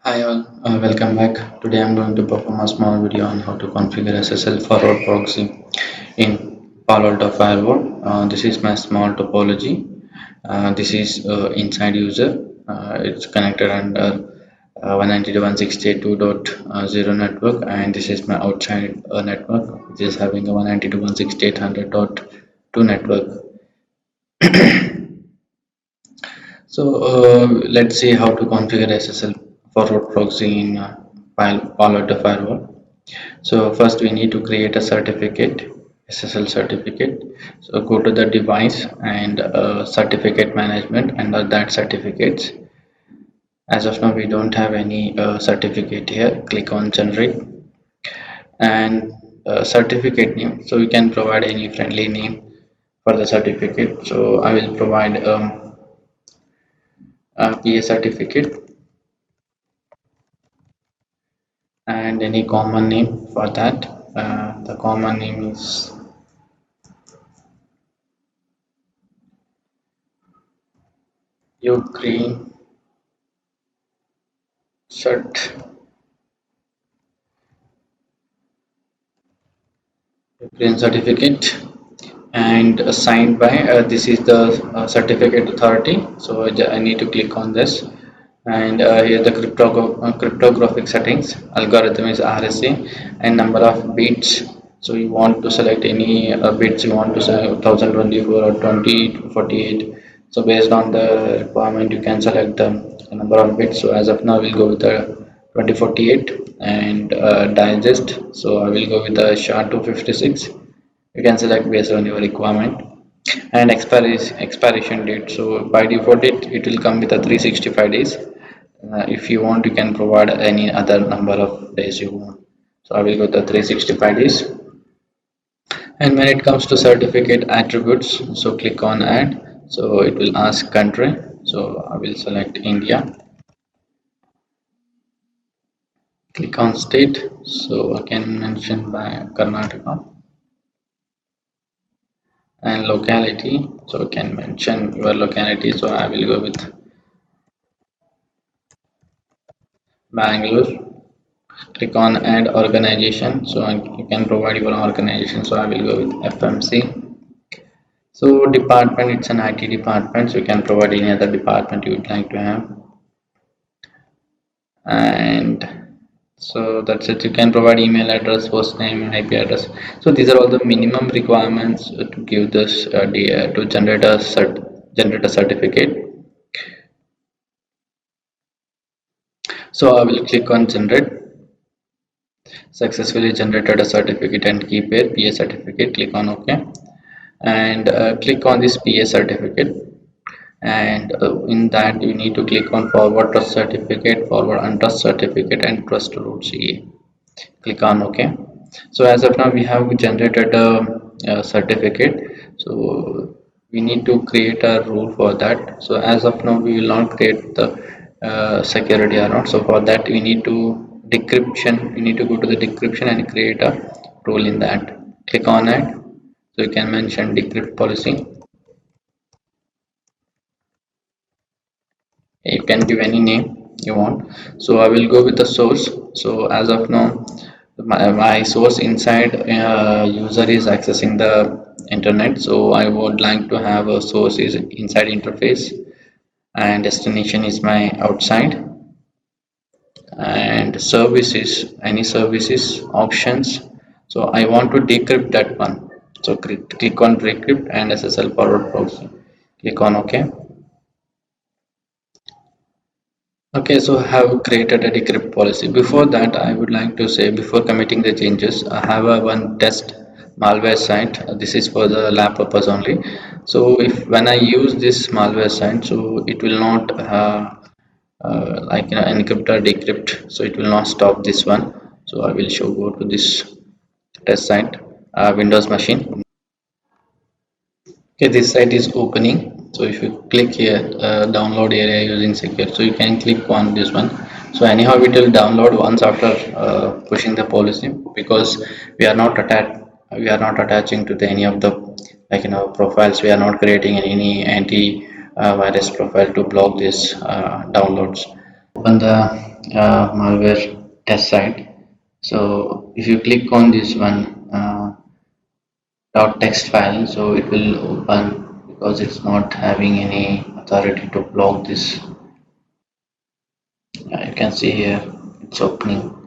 Hi all, welcome back. Today I'm going to perform a small video on how to configure SSL forward proxy in Palo Alto Firewall. This is my small topology. This is inside user. It's connected under 192.168.2.0 network, and this is my outside network, which is having a 192.168.100.2 network. So let's see how to configure SSL forward proxy in Palo Alto Firewall. So first we need to create a certificate, SSL certificate. So go to the device and certificate management. Under that certificates, as of now we don't have any certificate here. Click on generate and certificate name. So you can provide any friendly name for the certificate. So I will provide a PA certificate and any common name for that. The common name is Ukraine cert Ukraine certificate and signed by this is the certificate authority. So I need to click on this and here the cryptographic settings algorithm is RSA and number of bits. So you want to select any bits you want to select 1024 or 2048. So based on the requirement you can select the number of bits. So as of now we'll go with the 2048 and digest. So I will go with the SHA-256. You can select based on your requirement and expiration date. So by default it will come with a 365 days. If you want you can provide any other number of days you want. So I will go to 365 days. And when it comes to certificate attributes, so click on add. So it will ask country. So I will select India. Click on state. So I can mention by Karnataka. And locality, so you can mention your locality. So I will go with Bangalore. Click on add organization. So you can provide your organization. So I will go with FMC. So department, it's an IT department. So you can provide any other department you would like to have. And so that's it. You can provide email address, host name, and IP address. So these are all the minimum requirements to give this to generate a certificate. So I will click on generate. Successfully generated a certificate and key pair PA certificate. Click on OK and click on this PA certificate, and in that you need to click on forward trust certificate, forward untrust certificate, and trust root CA. Click on OK. So as of now we have generated a certificate. So we need to create a rule for that. So as of now we will not create the security or not. So for that we need to decryption. We need to go to the decryption and create a rule in that. Click on it. So you can mention decrypt policy. You can give any name you want. So I will go with the source. So as of now my source inside user is accessing the internet. So I would like to have a source is inside interface and destination is my outside, and services, any services options. So I want to decrypt that one. So click on decrypt and SSL forward proxy. Click on OK. Okay, so I have created a decrypt policy. Before that, I would like to say, before committing the changes, I have a one test malware site. This is for the lab purpose only. So if when I use this malware site, so it will not encrypt or decrypt. So it will not stop this one. So I will show go to this test site, Windows machine. Okay, this site is opening. So if you click here download area using secure, so you can click on this one. So anyhow it will download once after pushing the policy, because we are not attaching to any of the profiles. We are not creating any anti virus profile to block this downloads. Open the malware test site. So if you click on this one text file, so it will open because it's not having any authority to block this. You can see here it's opening.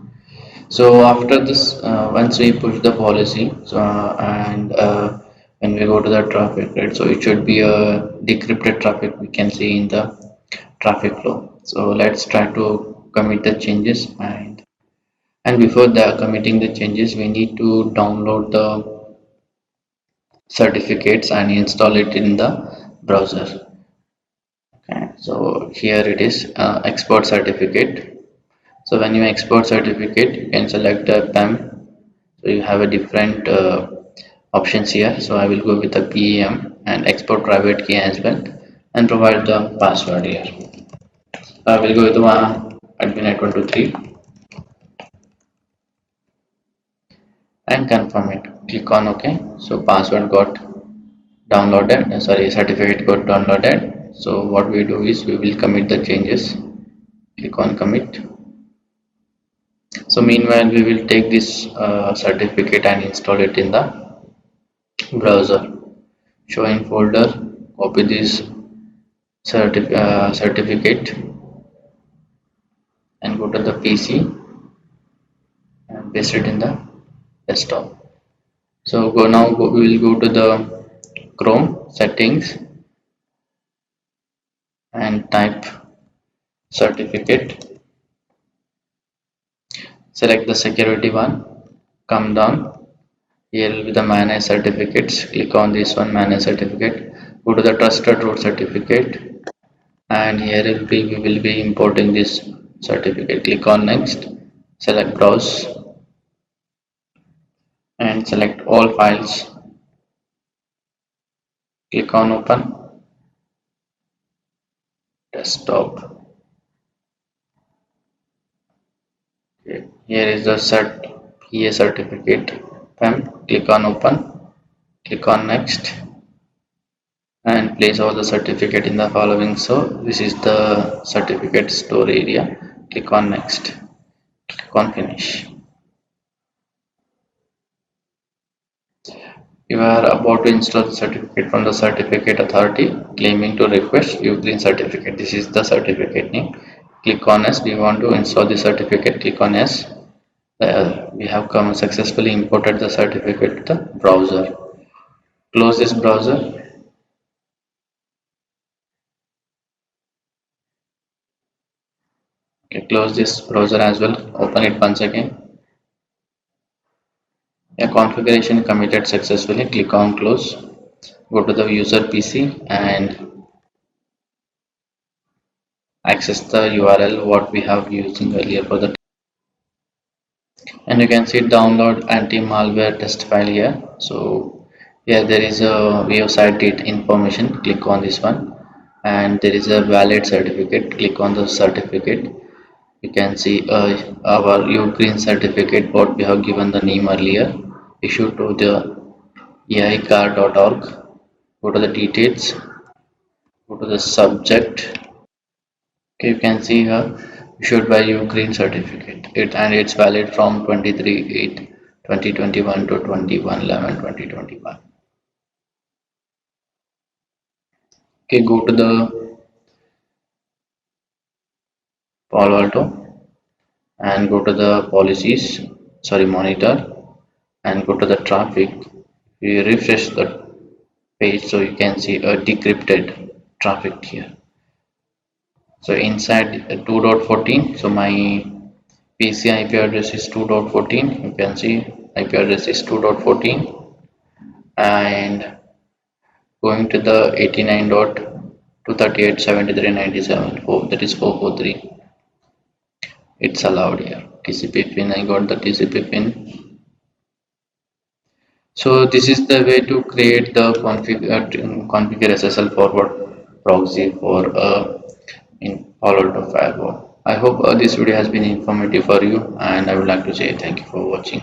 So after this, once we push the policy, so and when we go to the traffic, right, so it should be a decrypted traffic we can see in the traffic flow. So let's try to commit the changes, and before the committing the changes we need to download the certificates and install it in the browser. Okay, so here it is, export certificate. So when you export certificate, you can select the PEM. So you have a different options here. So I will go with the PEM and export private key as well, and provide the password here. I will go with the admin123 and confirm it. Click on OK. So password got downloaded. Sorry, certificate got downloaded. So what we do is we will commit the changes. Click on commit. So meanwhile we will take this certificate and install it in the browser. Show in folder, copy this certificate and go to the PC and paste it in the desktop. So we will go to the Chrome settings and type certificate. Select the security one. Come down. Here will be the manage certificates. Click on this one, manage certificate. Go to the trusted root certificate, and here we will be importing this certificate. Click on next. Select browse and select all files. Click on open desktop. Okay. Here is the PA certificate PEM. Click on open. Click on next and place all the certificate in the following. So this is the certificate store area. Click on next. Click on finish. You are about to install the certificate from the certificate authority claiming to request Ugreen certificate. This is the certificate name. Click on yes. We want to install the certificate. Click on yes. We have successfully imported the certificate to the browser. Close this browser. Okay, close this browser as well. Open it once again. A configuration committed successfully. Click on close. Go to the user PC and access the URL what we have using earlier for the, and you can see download anti-malware test file here. So here there is a view site information. Click on this one, and there is a valid certificate. Click on the certificate. You can see our Ugreen certificate what we have given the name earlier, issued to the aicar.org. Go to the details, go to the subject. Okay, you can see here issued by Ugreen certificate, and it's valid from 23/8/2021 to 21/11/2021. Okay, go to the Palo Alto and go to the policies, sorry, monitor, and go to the traffic. We refresh the page, so you can see a decrypted traffic here. So inside 2.14, so my PC IP address is 2.14. You can see IP address is 2.14, and going to the 89.238.73.97, that is 443. It's allowed here. TCP pin, I got the TCP pin. So this is the way to create the configure SSL forward proxy for in Palo Alto firewall. I hope this video has been informative for you, and I would like to say thank you for watching.